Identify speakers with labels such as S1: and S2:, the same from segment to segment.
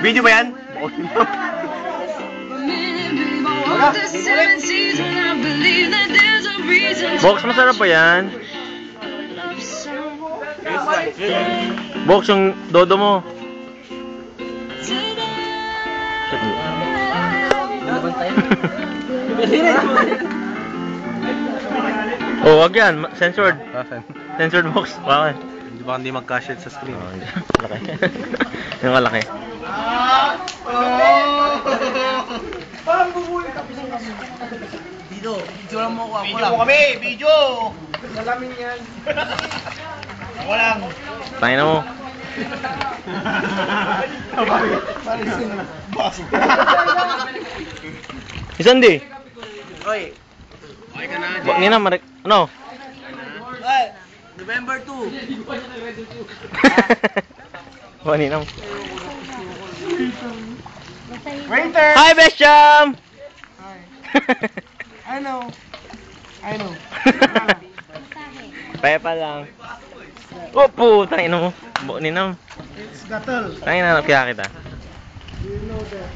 S1: Video ba yan? Box, masarap ba yan? Box yung dodo mo. Oh, wag yan. Censored. Censored box. Bakit?
S2: Baka hindi mag-cash sa screen.
S1: Laki. Yung malaki.
S2: Dito, video lang mo ako.
S3: Video mo kami! Video! Lalamin yan. Walang.
S1: Tangin na mo. Isan di?
S2: Oy. Okay ka na.
S1: Wag nina marik. Ano?
S2: Oy. November 2.
S1: Wag nina.
S3: Waiter!
S1: Hi, Best Jam!
S3: I know.
S1: Pepa lang. Oh, puta ina mo. Bo ninam.
S3: It's Gatel.
S1: Tangin na kaya kita.
S3: Do you know that?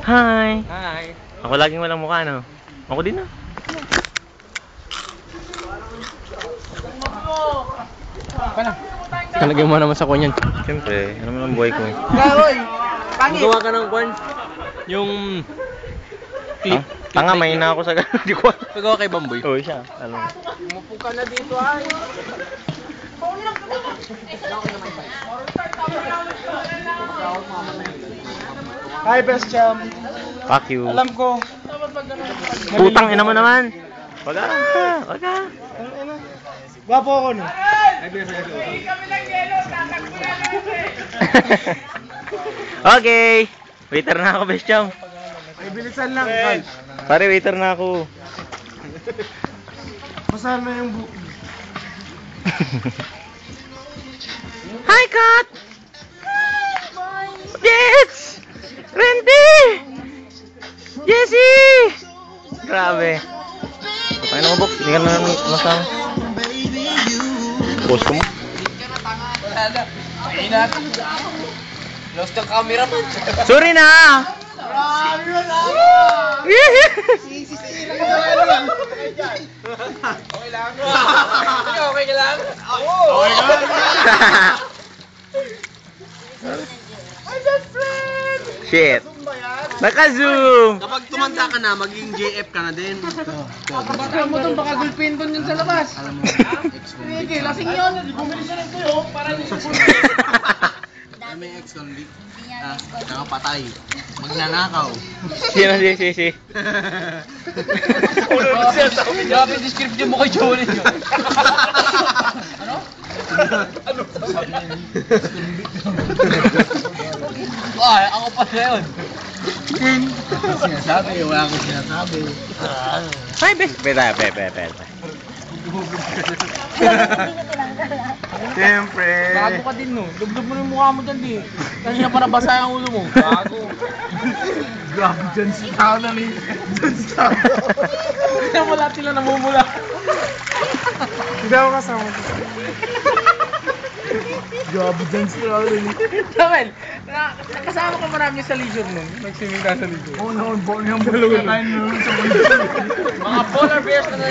S1: Hi.
S2: Hi.
S1: Ako laging walang mukha, no? Ako din, no?
S2: Talagay mo naman sa kunyan.
S1: Siyempre, ano naman ang buhay ko eh.
S3: Oy! Pangit!
S2: Gawa ka ng kwan. Yung clip.
S1: Tanga, may na ako sa gano'n. Di ko.
S2: Pagawa kay Bamboy.
S1: Oo, siya. Alam mo.
S3: Umupo ka na dito ay. Hi, Best Jam.
S1: Fuck you.
S3: Alam ko.
S1: Putang ina mo naman. Wag ka. Wag ka.
S3: Gwapo ako no.
S1: Okay. Waiter na ako, Best Jam.
S3: Ay, bilisan lang, Carl.
S1: Pare, waiter na ako.
S3: Basahan mo yung book.
S1: Hi, Kat! Jets! Randy! Jessie! Grabe. Patay na mo, box. Hindi ka na masama. Post ko mo.
S2: Lost ang camera man.
S1: Sorry na!
S2: Okay lang. Okay ka lang?
S1: Shit. Naka-zoom!
S2: Kapag tumanda ka na, maging JF ka na din.
S3: Baka mo itong baka gulpinton yun sa labas.
S2: Alam mo,
S3: Sige, lasing yun. Bumili siya ng tuyo para yung
S2: may ex-convict. Nakapatay. Magnanakaw.
S1: Sino si?
S2: Grabe yung description mo kay Johnny. Ano? Ay, ako pa na yun. Sinasabi, wala akong sinasabi.
S1: Hi, best. Peta.
S3: Siyempre.
S2: Bago ka din, no? Dugdug mo yung mukha mo dyan, di. Kanina pa nabasa ang ulo mo. Bago.
S3: Grabe dyan si Tao na ni. Dyan si Tao.
S2: Kaya wala sila namumula.
S3: Hindi ako kasama. Grabe dyan si Tao na ni.
S2: Samuel, nakasama ka marami sa leisure nun. Nag-swimming ka sa leisure.
S3: Oo naman, buwan yung bulungan namin sa bulungan.
S2: Mga polar bears na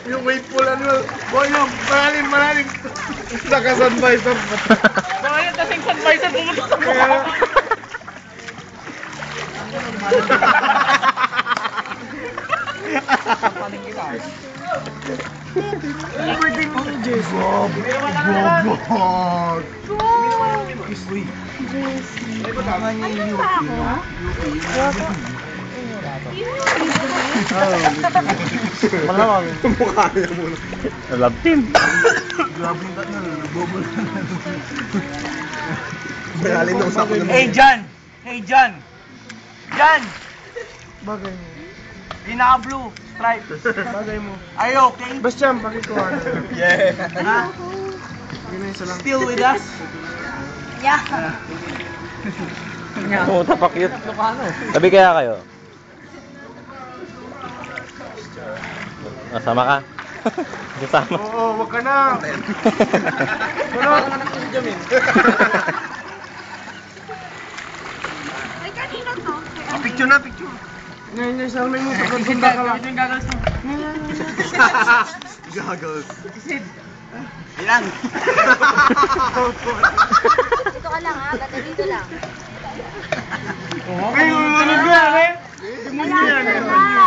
S3: Yung wave pool ano, buwan yung malalim. Naka-sunvisor pa.
S2: Bakit kasing sunvisor pumunta sa mukha? Paling kita.
S3: Everything mo ni Jess. Bob. Uy. Tama niya yung Malamang. Mukha niya muna.
S1: Love team.
S3: Grabe yung tatlo. Bobol na. Malalim na usapan naman.
S2: Hey, John! Hey, John! John!
S3: Bagay mo.
S2: Pinaka-blue stripe.
S3: Bagay mo.
S2: Are you okay?
S3: Bastian, pakikuha na.
S2: Yeah. Ha?
S3: Yun na isa lang.
S2: Still with us?
S4: Yeah.
S1: Puta pa cute. Tabi kaya kayo? Nasama ka? Kasama.
S3: Oo, wag ka na. Ano?
S4: Ay, kanino to?
S3: Picture na, picture. Ngayon, salmay mo. Pagkakunda ka lang.
S2: Yung gagawin mo.
S3: Goggles. Ilan?
S4: Dito ka lang ha, basta dito lang.
S3: Ay, ano ba?
S4: Kailangan na lang.